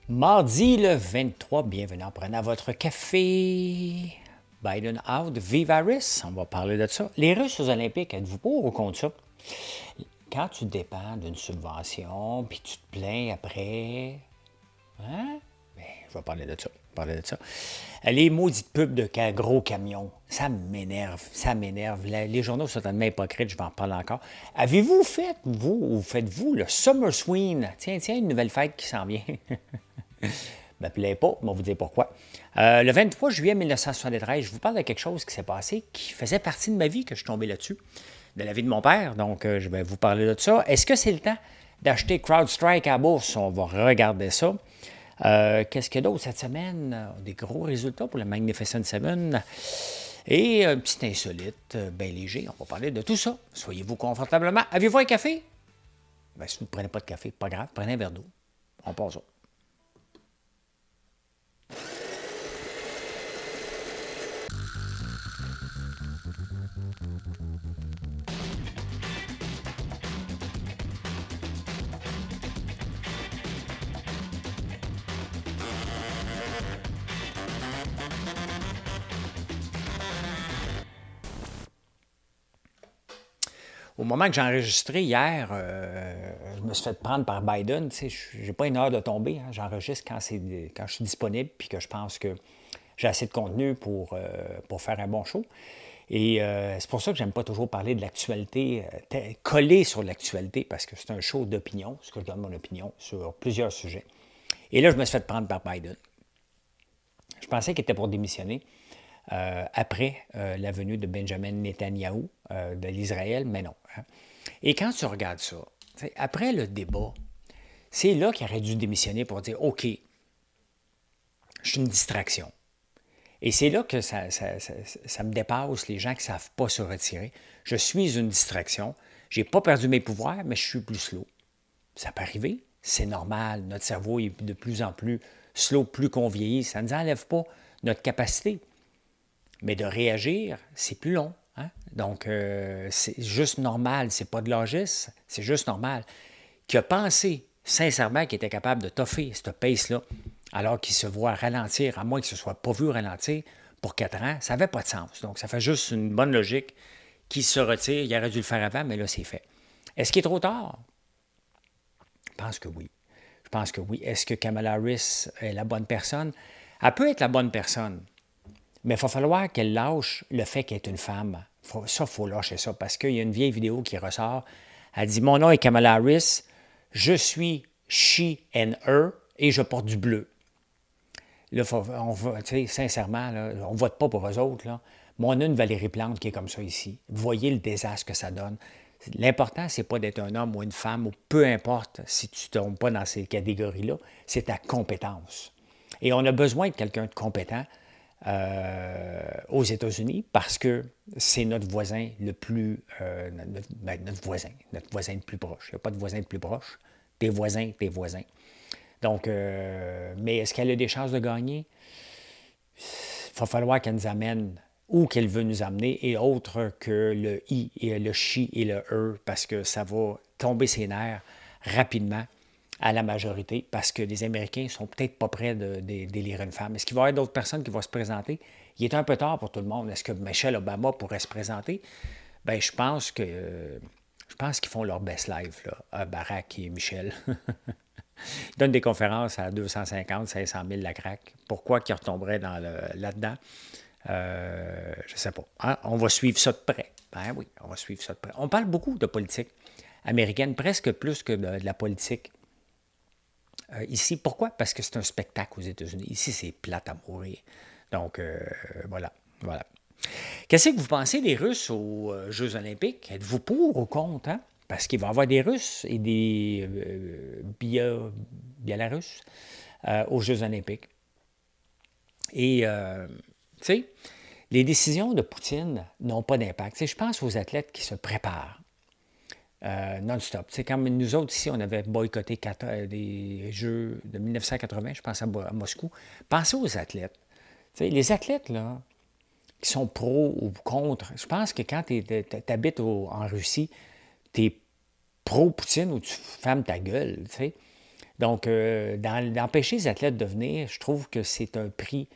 Mardi le 23, bienvenue en prenant votre café. Biden out, vive Harris, on va parler de ça. Les Russes aux Olympiques, êtes-vous pour ou contre ça? Quand tu dépends d'une subvention, puis tu te plains après, hein? Ben, je vais parler de ça. Les maudites pubs de gros camions, ça m'énerve, ça m'énerve. Les journaux sont tellement hypocrites, je vais en parler encore. Avez-vous fait, vous, ou faites-vous le Summer Swing? Tiens, une nouvelle fête qui s'en vient. Ne me plaît pas, on va vous dire pourquoi. Le 23 juillet 1973, je vous parle de quelque chose qui s'est passé, qui faisait partie de ma vie, que je suis tombé là-dessus, de la vie de mon père. Donc, je vais vous parler de ça. Est-ce que c'est le temps d'acheter CrowdStrike à la bourse? On va regarder ça. Qu'est-ce qu'il y a d'autre cette semaine? Des gros résultats pour le Magnificent Seven. Et un petit insolite, bien léger. On va parler de tout ça. Soyez-vous confortablement. Avez-vous un café? Ben, si vous ne prenez pas de café, pas grave, prenez un verre d'eau. On passe ça. Au moment que j'ai enregistré hier, je me suis fait prendre par Biden. Tu sais, j'ai pas une heure de tomber. Hein. J'enregistre quand je suis disponible puis que je pense que j'ai assez de contenu pour faire un bon show. Et c'est pour ça que j'aime pas toujours parler de l'actualité, coller sur l'actualité, parce que c'est un show d'opinion, ce que je donne mon opinion sur plusieurs sujets. Et là, je me suis fait prendre par Biden. Je pensais qu'il était pour démissionner après la venue de Benjamin Netanyahou de l'Israël, mais non. Hein. Et quand tu regardes ça, après le débat, c'est là qu'il aurait dû démissionner pour dire OK, je suis une distraction. Et c'est là que ça me dépasse, les gens qui ne savent pas se retirer. Je suis une distraction. Je n'ai pas perdu mes pouvoirs, mais je suis plus slow. Ça peut arriver, c'est normal. Notre cerveau est de plus en plus slow, plus qu'on vieillit. Ça ne nous enlève pas notre capacité. Mais de réagir, c'est plus long. Hein? Donc, c'est juste normal. C'est pas de l'âgisme, c'est juste normal. Qui a pensé sincèrement qu'il était capable de toffer cette pace-là, alors qu'il se voit ralentir, à moins qu'il ne se soit pas vu ralentir pour 4 ans, ça n'avait pas de sens. Donc, ça fait juste une bonne logique qu'il se retire. Il aurait dû le faire avant, mais là, c'est fait. Est-ce qu'il est trop tard? Je pense que oui. Je pense que oui. Est-ce que Kamala Harris est la bonne personne? Elle peut être la bonne personne, mais il va falloir qu'elle lâche le fait qu'elle est une femme. Il faut lâcher ça, parce qu'il y a une vieille vidéo qui ressort. Elle dit « Mon nom est Kamala Harris, je suis she and her, et je porte du bleu. » Là, sincèrement, là, on ne vote pas pour eux autres. Là. Mais on a une Valérie Plante qui est comme ça ici. Vous voyez le désastre que ça donne. L'important, c'est pas d'être un homme ou une femme, ou peu importe si tu ne tombes pas dans ces catégories-là, c'est ta compétence. Et on a besoin de quelqu'un de compétent aux États-Unis parce que c'est notre voisin le plus... notre voisin le plus proche. Il n'y a pas de voisin le plus proche. Tes voisins. Donc, mais est-ce qu'elle a des chances de gagner? Il va falloir qu'elle nous amène où qu'elle veut nous amener et autre que le i et le chi et le e parce que ça va tomber ses nerfs rapidement à la majorité parce que les Américains ne sont peut-être pas prêts d'élire une femme. Est-ce qu'il va y avoir d'autres personnes qui vont se présenter? Il est un peu tard pour tout le monde. Est-ce que Michelle Obama pourrait se présenter? Bien, je pense qu'ils font leur best life, là, Barack et Michel. Ils donnent des conférences à 250, 500 000 la craque. Pourquoi qu'ils retomberaient là-dedans? Je ne sais pas. Hein? On va suivre ça de près. Ben oui, on va suivre ça de près. On parle beaucoup de politique américaine, presque plus que de la politique ici. Pourquoi? Parce que c'est un spectacle aux États-Unis. Ici, c'est plate à mourir. Donc, voilà. Qu'est-ce que vous pensez des Russes aux Jeux olympiques? Êtes-vous pour ou contre? Hein? Parce qu'il va y avoir des Russes et des Biélorusses aux Jeux olympiques. Et, tu sais, les décisions de Poutine n'ont pas d'impact. Tu sais, je pense aux athlètes qui se préparent non-stop. C'est comme nous autres ici, on avait boycotté des Jeux de 1980, je pense à Moscou. Pensez aux athlètes. Tu sais, les athlètes, là, qui sont pro ou contre, je pense que quand tu habites en Russie, tu es pro-Poutine ou tu fermes ta gueule, tu sais. Donc, d'empêcher les athlètes de venir, je trouve que c'est un prix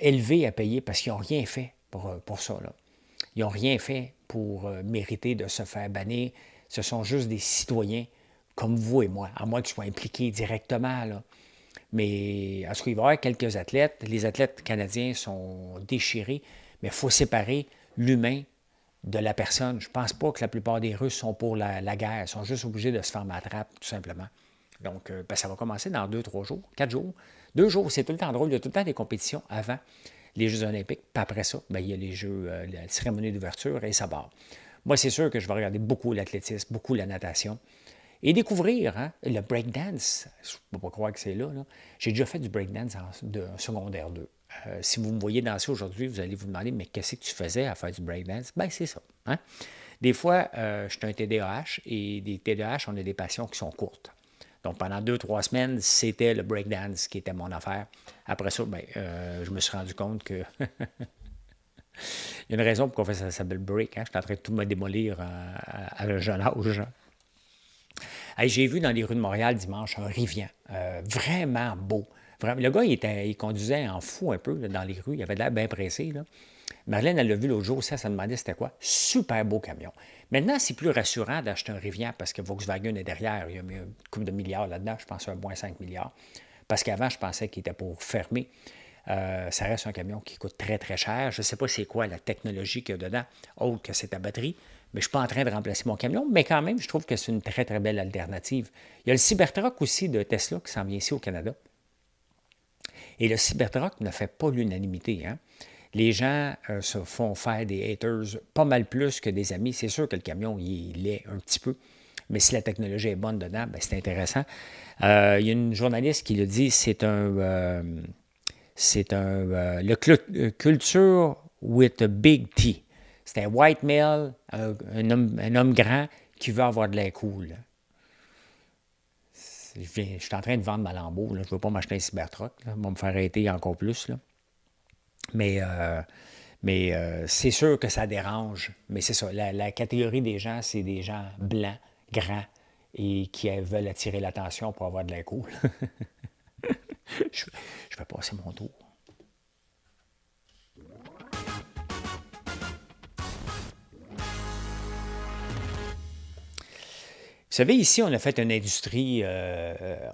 élevé à payer parce qu'ils n'ont rien fait pour ça, là. Ils n'ont rien fait pour mériter de se faire bannir. Ce sont juste des citoyens comme vous et moi, à moins qu'ils soient impliqués directement, là. Mais en tout cas, il va y avoir quelques athlètes. Les athlètes canadiens sont déchirés, mais il faut séparer l'humain de la personne. Je ne pense pas que la plupart des Russes sont pour la guerre. Ils sont juste obligés de se faire matrape, tout simplement. Donc, ça va commencer dans 2, 3 jours, 4 jours. 2 jours, c'est tout le temps drôle. Il y a tout le temps des compétitions avant les Jeux olympiques. Puis après ça, bien, il y a les Jeux, la cérémonie d'ouverture et ça part. Moi, c'est sûr que je vais regarder beaucoup l'athlétisme, beaucoup la natation. Et découvrir le breakdance. Je ne peux pas croire que c'est là. J'ai déjà fait du breakdance de secondaire 2. Si vous me voyez danser aujourd'hui, vous allez vous demander, mais qu'est-ce que tu faisais à faire du breakdance? Bien, c'est ça. Hein? Des fois, je suis un TDAH et des TDAH, on a des passions qui sont courtes. Donc, pendant 2, 3 semaines, c'était le breakdance qui était mon affaire. Après ça, bien, je me suis rendu compte que il y a une raison pourquoi ça s'appelle break. Hein? Je suis en train de tout me démolir à un jeune âge. Hey, j'ai vu dans les rues de Montréal dimanche un Rivian, vraiment beau. Vraiment, le gars, il conduisait en fou un peu là, dans les rues, il avait l'air bien pressé. Là. Marlène, elle l'a vu l'autre jour aussi, elle se demandait c'était quoi. Super beau camion. Maintenant, c'est plus rassurant d'acheter un Rivian parce que Volkswagen est derrière. Il y a mis une couple de milliards là-dedans, je pense 1,5 milliard. Parce qu'avant, je pensais qu'il était pour fermer. Ça reste un camion qui coûte très, très cher. Je ne sais pas c'est quoi la technologie qu'il y a dedans, autre que c'est ta batterie. Mais je ne suis pas en train de remplacer mon camion, mais quand même, je trouve que c'est une très, très belle alternative. Il y a le Cybertruck aussi de Tesla qui s'en vient ici au Canada. Et le Cybertruck ne fait pas l'unanimité. Hein? Les gens se font faire des haters pas mal plus que des amis. C'est sûr que le camion, il est un petit peu. Mais si la technologie est bonne dedans, bien, c'est intéressant. Il y a une journaliste qui le dit, c'est le culture with a big T. C'est un white male, un homme grand qui veut avoir de l'air cool. Je suis en train de vendre ma Lambo. Là. Je ne veux pas m'acheter un Cybertruck. Là. Ils vont me faire arrêter encore plus. Là. Mais c'est sûr que ça dérange. Mais c'est ça. La catégorie des gens, c'est des gens blancs, grands et qui veulent attirer l'attention pour avoir de l'air cool. Je vais passer mon tour. Vous savez, ici, on a fait une industrie,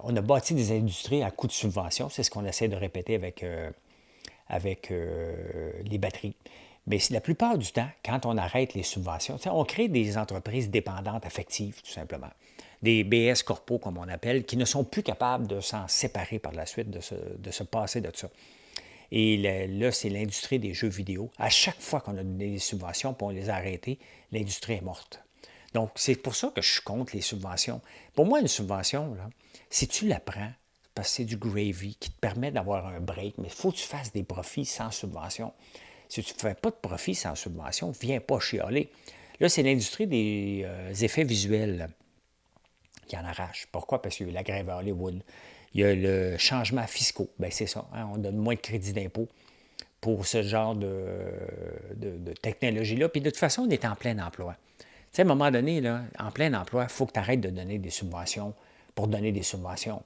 on a bâti des industries à coût de subvention. C'est ce qu'on essaie de répéter avec les batteries. Mais la plupart du temps, quand on arrête les subventions, on crée des entreprises dépendantes affectives, tout simplement. Des BS corpos, comme on appelle, qui ne sont plus capables de s'en séparer par la suite, de se passer de ça. Et là, c'est l'industrie des jeux vidéo. À chaque fois qu'on a donné des subventions et on les a arrêtées, l'industrie est morte. Donc, c'est pour ça que je suis contre les subventions. Pour moi, une subvention, là, si tu la prends, parce que c'est du gravy qui te permet d'avoir un break, mais il faut que tu fasses des profits sans subvention. Si tu ne fais pas de profit sans subvention, viens pas chialer. Là, c'est l'industrie des effets visuels qui en arrache. Pourquoi? Parce qu'il y a la grève à Hollywood. Il y a le changement fiscal. Bien, c'est ça. Hein? On donne moins de crédit d'impôt pour ce genre de technologie-là. Puis de toute façon, on est en plein emploi. Tu sais, à un moment donné, là, en plein emploi, il faut que tu arrêtes de donner des subventions pour donner des subventions.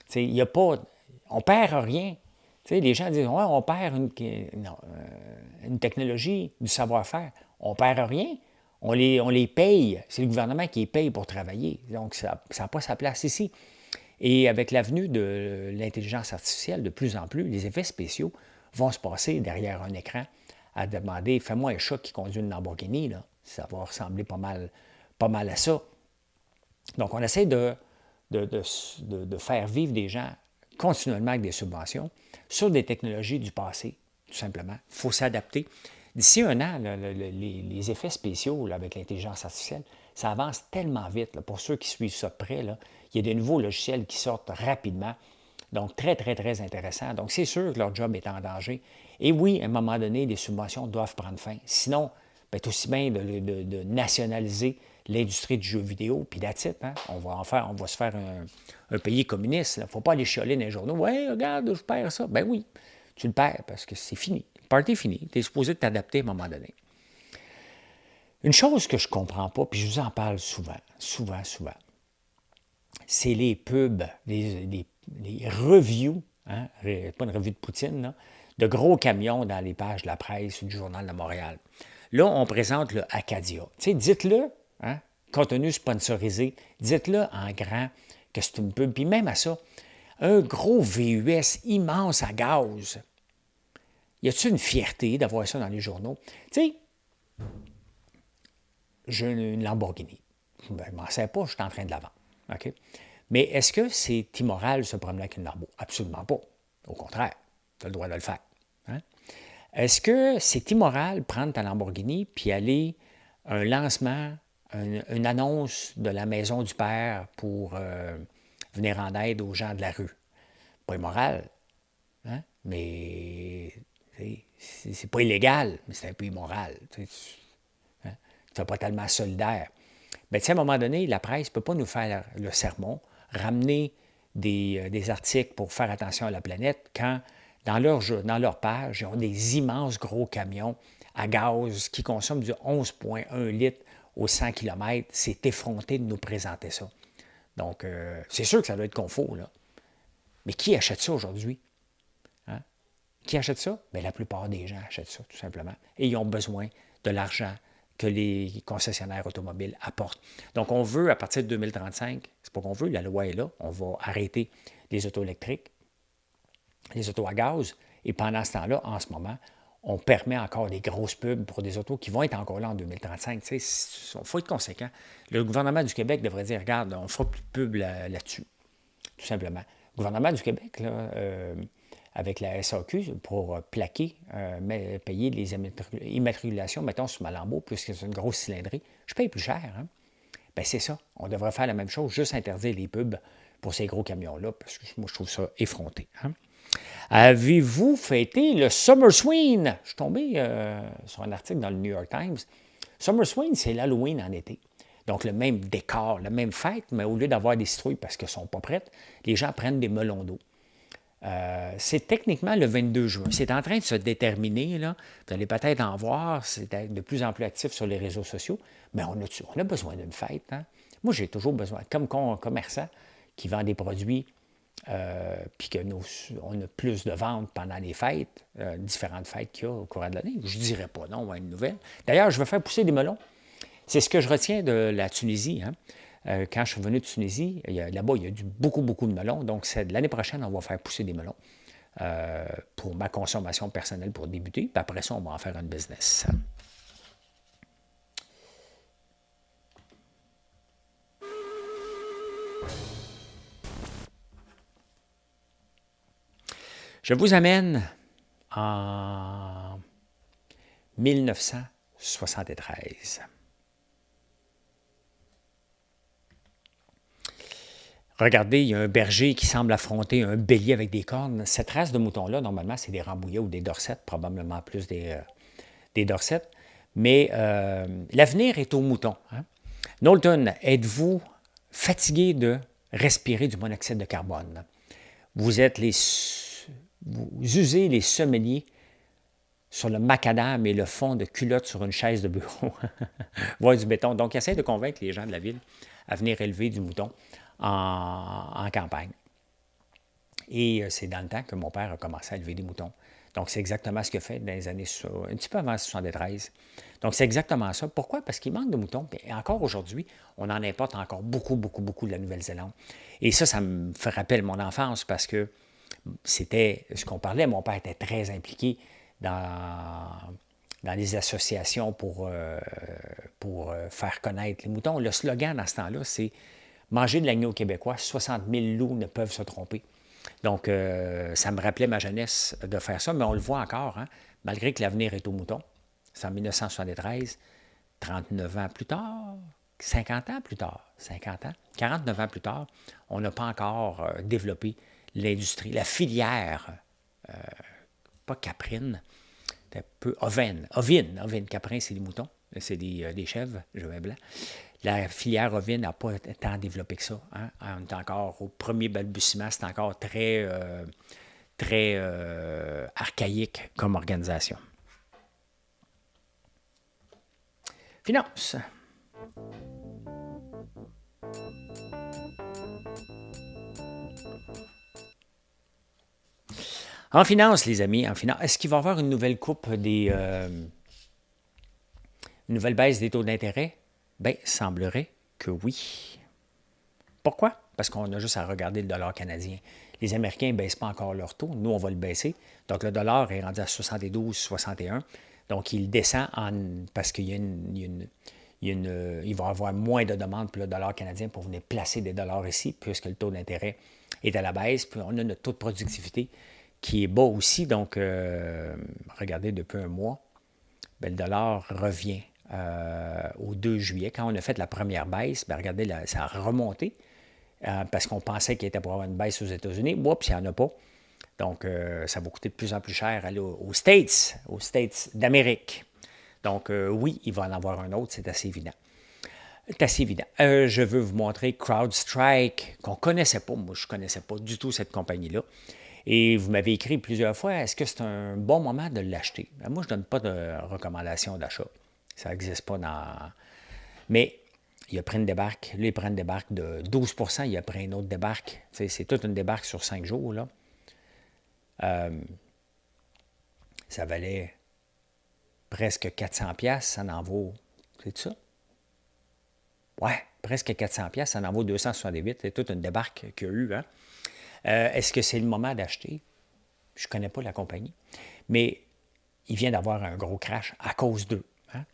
Tu sais, il n'y a pas... On ne perd rien. Tu sais, les gens disent, ouais, on perd une technologie, du savoir-faire. On ne perd rien. On les paye. C'est le gouvernement qui les paye pour travailler. Donc, ça n'a pas sa place ici. Et avec l'avenue de l'intelligence artificielle, de plus en plus, les effets spéciaux vont se passer derrière un écran à demander, fais-moi un chat qui conduit une Lamborghini, là. Ça va ressembler pas mal à ça. Donc, on essaie de faire vivre des gens continuellement avec des subventions sur des technologies du passé, tout simplement. Il faut s'adapter. D'ici un an, les effets spéciaux là, avec l'intelligence artificielle, ça avance tellement vite. Là, pour ceux qui suivent ça de près, là, il y a des nouveaux logiciels qui sortent rapidement. Donc, très, très, très intéressant. Donc, c'est sûr que leur job est en danger. Et oui, à un moment donné, les subventions doivent prendre fin. Sinon, c'est aussi bien de nationaliser l'industrie du jeu vidéo, puis that's it, hein? On va se faire un pays communiste. Il ne faut pas aller chialer dans les journaux. Ouais, regarde, je perds ça. Ben oui, tu le perds parce que c'est fini. Le party est fini. Tu es supposé t'adapter à un moment donné. Une chose que je ne comprends pas, puis je vous en parle souvent. c'est les pubs, les reviews, hein, pas une revue de Poutine, là, de gros camions dans les pages de la presse ou du Journal de Montréal. Là, on présente le Acadia. Tu sais, dites-le, hein, contenu sponsorisé, dites-le en grand que c'est une pub. Puis même à ça, un gros VUS immense à gaz. Y a-t-il une fierté d'avoir ça dans les journaux? Tu sais, j'ai une Lamborghini. Ben, je ne m'en sais pas, je suis en train de la vendre. OK? Mais est-ce que c'est immoral de se promener avec une Lambo? Absolument pas. Au contraire, tu as le droit de le faire. Hein? Est-ce que c'est immoral de prendre ta Lamborghini puis aller à un lancement, une annonce de la maison du père pour venir en aide aux gens de la rue? Pas immoral, hein? Mais c'est pas illégal, mais c'est un peu immoral. Tu n'es pas tellement solidaire. Bien, tu sais, à un moment donné, la presse ne peut pas nous faire le sermon, ramener des articles pour faire attention à la planète quand, dans leur page, ils ont des immenses gros camions à gaz qui consomment du 11,1 litres au 100 km. C'est effronté de nous présenter ça. Donc, c'est sûr que ça doit être confort, là. Mais qui achète ça aujourd'hui? Hein? Qui achète ça? Bien, la plupart des gens achètent ça, tout simplement. Et ils ont besoin de l'argent que les concessionnaires automobiles apportent. Donc, on veut, à partir de 2035, c'est pas qu'on veut, la loi est là, on va arrêter les autos électriques, les autos à gaz, et pendant ce temps-là, en ce moment, on permet encore des grosses pubs pour des autos qui vont être encore là en 2035. Il faut être conséquent. Le gouvernement du Québec devrait dire, regarde, on ne fera plus de pub là-dessus, tout simplement. Le gouvernement du Québec, là, avec la SAQ, pour plaquer, payer les immatriculations, mettons, sur ma Lambo, puisque c'est une grosse cylindrée, je paye plus cher. Hein? Bien, c'est ça. On devrait faire la même chose, juste interdire les pubs pour ces gros camions-là, parce que moi, je trouve ça effronté. Hein? Avez-vous fêté le Summer Swing? Je suis tombé sur un article dans le New York Times. Summer Swing, c'est l'Halloween en été. Donc, le même décor, la même fête, mais au lieu d'avoir des citrouilles parce qu'elles ne sont pas prêtes, les gens prennent des melons d'eau. C'est techniquement le 22 juin. C'est en train de se déterminer. Là. Vous allez peut-être en voir. C'est de plus en plus actif sur les réseaux sociaux. Mais on a besoin d'une fête. Hein? Moi, j'ai toujours besoin, comme commerçant qui vend des produits, puis qu'on a plus de ventes pendant les fêtes, différentes fêtes qu'il y a au cours de l'année. Je ne dirais pas non à une nouvelle. D'ailleurs, je vais faire pousser des melons. C'est ce que je retiens de la Tunisie. Hein? Quand je suis venu de Tunisie, là-bas, il y a beaucoup, beaucoup de melons. Donc, l'année prochaine, on va faire pousser des melons pour ma consommation personnelle pour débuter. Puis après ça, on va en faire un business. Je vous amène en 1973. Regardez, il y a un berger qui semble affronter un bélier avec des cornes. Cette race de moutons-là, normalement, c'est des Rambouillets ou des Dorsettes, probablement plus des Dorsettes. Mais l'avenir est aux moutons. Hein? Knowlton, êtes-vous fatigué de respirer du monoxyde de carbone? Vous usez les semeliers sur le macadam et le fond de culotte sur une chaise de bureau. Voir du béton. Donc, essaie de convaincre les gens de la ville à venir élever du mouton en campagne. Et c'est dans le temps que mon père a commencé à élever des moutons. Donc, c'est exactement ce qu'il a fait dans les années, un petit peu avant 1973. Donc, c'est exactement ça. Pourquoi? Parce qu'il manque de moutons. Et encore aujourd'hui, on en importe encore beaucoup, beaucoup, beaucoup de la Nouvelle-Zélande. Et ça me fait rappeler mon enfance parce que c'était ce qu'on parlait. Mon père était très impliqué dans les associations pour faire connaître les moutons. Le slogan dans ce temps-là, c'est « Manger de l'agneau québécois, 60 000 loups ne peuvent se tromper ». Donc, ça me rappelait ma jeunesse de faire ça, mais on le voit encore, hein, malgré que l'avenir est aux moutons. C'est en 1973, 39 ans plus tard, 50 ans plus tard, 50 ans, 49 ans plus tard, on n'a pas encore développé l'industrie, la filière, pas caprine, un peu ovine, caprin, c'est des moutons, c'est des chèvres, cheval blanc. La filière ovine n'a pas tant développé que ça. Hein? On est encore au premier balbutiement, c'est encore très archaïque comme organisation. Finance. En finance, les amis, en finance, est-ce qu'il va y avoir une nouvelle coupe une nouvelle baisse des taux d'intérêt? Bien, semblerait que oui. Pourquoi? Parce qu'on a juste à regarder le dollar canadien. Les Américains ne baissent pas encore leur taux. Nous, on va le baisser. Donc, le dollar est rendu à 72, 61. Donc, il descend parce qu'il il va y avoir moins de demandes pour le dollar canadien pour venir placer des dollars ici, puisque le taux d'intérêt est à la baisse. Puis, on a notre taux de productivité qui est bas aussi. Donc, regardez, depuis un mois, bien, le dollar revient au 2 juillet. Quand on a fait la première baisse, bien, regardez, ça a remonté. Parce qu'on pensait qu'il était pour avoir une baisse aux États-Unis. Oups, il n'y en a pas. Donc, ça va coûter de plus en plus cher aller aux States d'Amérique. Donc, oui, il va en avoir un autre, c'est assez évident. C'est assez évident. Je veux vous montrer CrowdStrike, qu'on ne connaissait pas. Moi, je ne connaissais pas du tout cette compagnie-là. Et vous m'avez écrit plusieurs fois, est-ce que c'est un bon moment de l'acheter? Moi, je ne donne pas de recommandation d'achat. Ça n'existe pas dans... Mais il a pris une débarque. Là, il prend une débarque de 12 il a pris une autre débarque. C'est toute une débarque sur 5 jours. Là. Ça valait presque 400$. Ça en vaut... C'est ça? Ouais, presque 400$. Ça en vaut 268. C'est toute une débarque qu'il y a eu. Hein? Est-ce que c'est le moment d'acheter? Je ne connais pas la compagnie. Mais il vient d'avoir un gros crash à cause d'eux. Hein?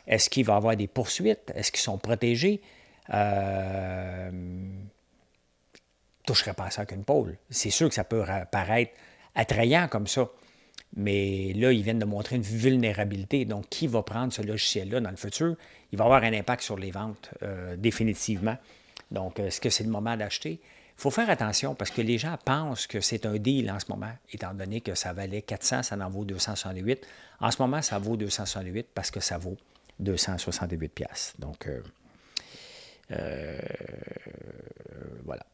Est-ce qu'il va y avoir des poursuites? Est-ce qu'ils sont protégés? Je ne toucherai pas à ça qu'une pôle. C'est sûr que ça peut paraître attrayant comme ça. Mais là, ils viennent de montrer une vulnérabilité. Donc, qui va prendre ce logiciel-là dans le futur? Il va avoir un impact sur les ventes, définitivement. Donc, est-ce que c'est le moment d'acheter? Il faut faire attention parce que les gens pensent que c'est un deal en ce moment, étant donné que ça valait 400, ça en vaut 268. En ce moment, ça vaut 268 parce que ça vaut 268$. Donc, voilà.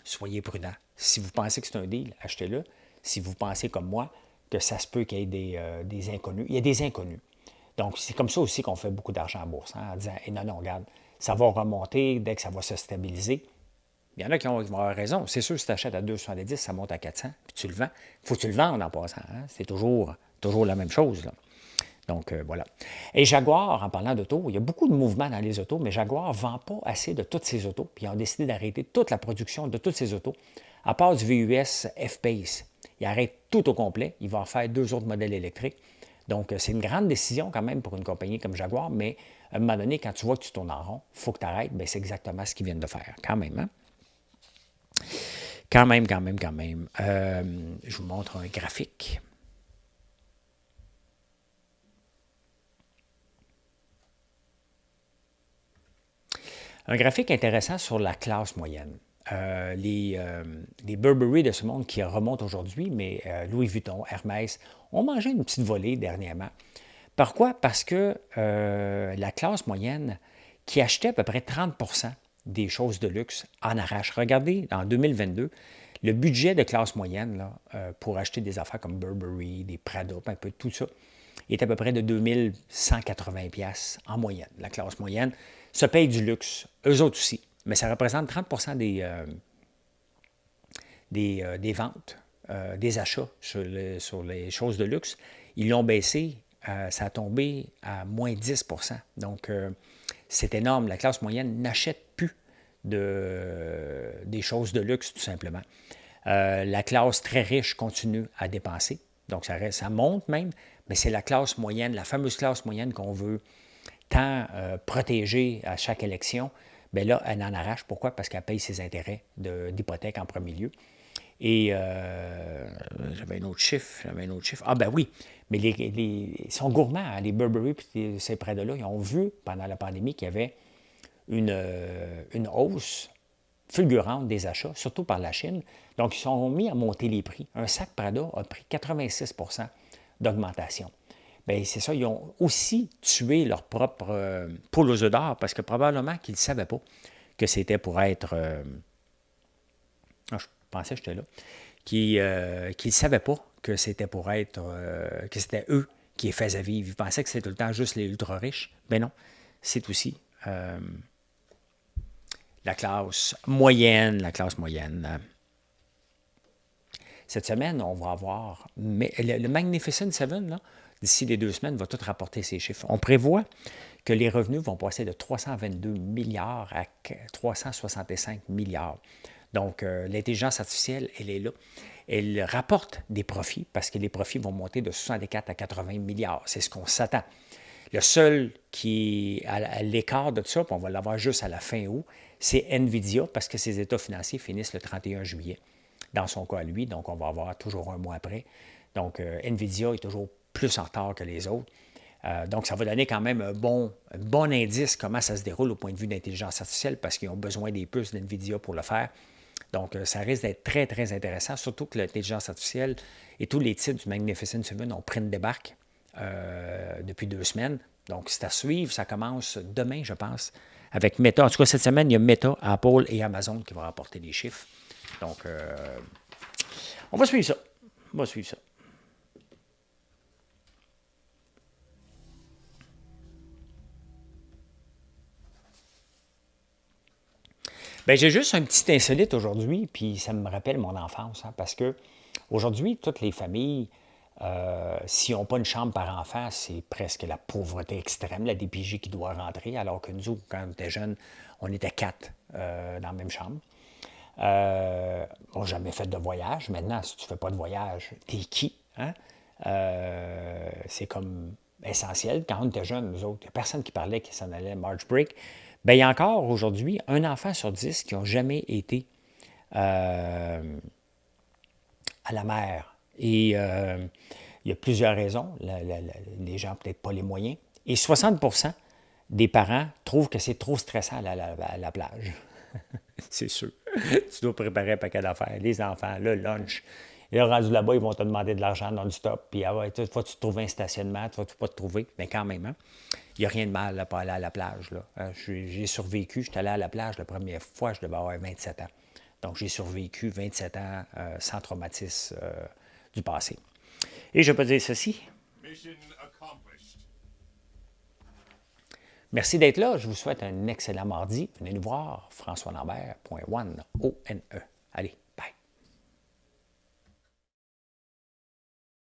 Soyez prudents. Si vous pensez que c'est un deal, achetez-le. Si vous pensez comme moi que ça se peut qu'il y ait des inconnus, il y a des inconnus. Donc, c'est comme ça aussi qu'on fait beaucoup d'argent en bourse, hein, en disant hey, non, regarde, ça va remonter dès que ça va se stabiliser. Il y en a qui vont avoir raison. C'est sûr, si tu achètes à 2,70, ça monte à 400, puis tu le vends. Il faut que tu le vendes en passant. Hein? C'est toujours la même chose. Là. Donc, voilà. Et Jaguar, en parlant d'auto, il y a beaucoup de mouvements dans les autos, mais Jaguar ne vend pas assez de toutes ses autos. Puis ils ont décidé d'arrêter toute la production de toutes ses autos, à part du VUS F-Pace. Ils arrêtent tout au complet. Ils vont en faire 2 autres modèles électriques. Donc, c'est une grande décision quand même pour une compagnie comme Jaguar, mais à un moment donné, quand tu vois que tu tournes en rond, il faut que tu arrêtes. Bien, c'est exactement ce qu'ils viennent de faire, quand même. Hein? Quand même. Je vous montre un graphique. Un graphique intéressant sur la classe moyenne. Les Burberry de ce monde qui remontent aujourd'hui, mais Louis Vuitton, Hermès, ont mangé une petite volée dernièrement. Pourquoi? Parce que la classe moyenne qui achetait à peu près 30% des choses de luxe en arrache. Regardez, en 2022, le budget de classe moyenne là, pour acheter des affaires comme Burberry, des Prada, un peu tout ça, est à peu près de 2180$ en moyenne. La classe moyenne se paye du luxe, eux autres aussi, mais ça représente 30% des ventes, des achats sur les choses de luxe. Ils l'ont baissé, ça a tombé à moins 10%. Donc, c'est énorme. La classe moyenne n'achète plus des choses de luxe, tout simplement. La classe très riche continue à dépenser. Donc, ça monte même, mais c'est la classe moyenne, la fameuse classe moyenne qu'on veut tant protéger à chaque élection. Bien là, elle en arrache. Pourquoi? Parce qu'elle paye ses intérêts d'hypothèque en premier lieu. Et j'avais un autre chiffre. Ah ben oui, mais ils sont gourmands, hein, les Burberry et ces Prada-là. Ils ont vu pendant la pandémie qu'il y avait une hausse fulgurante des achats, surtout par la Chine. Donc, ils sont mis à monter les prix. Un sac Prada a pris 86% d'augmentation. Bien, c'est ça, ils ont aussi tué leur propre poule aux œufs d'or parce que probablement qu'ils ne savaient pas que c'était pour être... je pensais que j'étais là. Qu'ils ne savaient pas que c'était pour être... que c'était eux qui les faisaient vivre. Ils pensaient que c'était tout le temps juste les ultra-riches. Mais non, c'est aussi la classe moyenne. Cette semaine, on va avoir mais le Magnificent Seven, là, d'ici les 2 semaines, va tout rapporter ces chiffres. On prévoit que les revenus vont passer de 322 milliards à 365 milliards. Donc, l'intelligence artificielle, elle est là. Elle rapporte des profits parce que les profits vont monter de 64 à 80 milliards. C'est ce qu'on s'attend. Le seul qui est à l'écart de tout ça, puis on va l'avoir juste à la fin août, c'est NVIDIA parce que ses états financiers finissent le 31 juillet. Dans son cas, lui, donc on va avoir toujours un mois après. Donc, NVIDIA est toujours plus en retard que les autres. Donc, ça va donner quand même un bon indice comment ça se déroule au point de vue d'intelligence artificielle parce qu'ils ont besoin des puces d'NVIDIA pour le faire. Donc, ça risque d'être très, très intéressant, surtout que l'intelligence artificielle et tous les titres du Magnificent Seven ont pris une débarque depuis 2 semaines. Donc, c'est à suivre. Ça commence demain, je pense, avec Meta. En tout cas, cette semaine, il y a Meta, Apple et Amazon qui vont rapporter des chiffres. Donc, on va suivre ça. On va suivre ça. Bien, j'ai juste un petit insolite aujourd'hui, puis ça me rappelle mon enfance, hein, parce que aujourd'hui, toutes les familles, s'ils n'ont pas une chambre par enfant, c'est presque la pauvreté extrême, la DPJ qui doit rentrer, alors que nous, quand on était jeunes, on était 4 dans la même chambre. On n'a jamais fait de voyage. Maintenant, si tu ne fais pas de voyage, t'es qui? Hein? C'est comme essentiel. Quand on était jeunes, nous autres, il n'y a personne qui parlait qui s'en allait March Break. Bien, il y a encore aujourd'hui un enfant sur 10 qui n'ont jamais été à la mer. Et il y a plusieurs raisons. Les gens n'ont peut-être pas les moyens. Et 60% des parents trouvent que c'est trop stressant à la plage. C'est sûr. Tu dois préparer un paquet d'affaires. Les enfants, le lunch. Et là, rendu là-bas, ils vont te demander de l'argent non-stop. Puis, toute fois que tu trouves un stationnement, tu vas pas te trouver. Mais quand même, hein, il n'y a rien de mal à pas aller à la plage. Là. J'ai survécu. J'étais allé à la plage la première fois, je devais avoir 27 ans. Donc, j'ai survécu 27 ans sans traumatisme du passé. Et je peux dire ceci. Merci d'être là. Je vous souhaite un excellent mardi. Venez nous voir, françoislambert.one, O-N-E. Allez.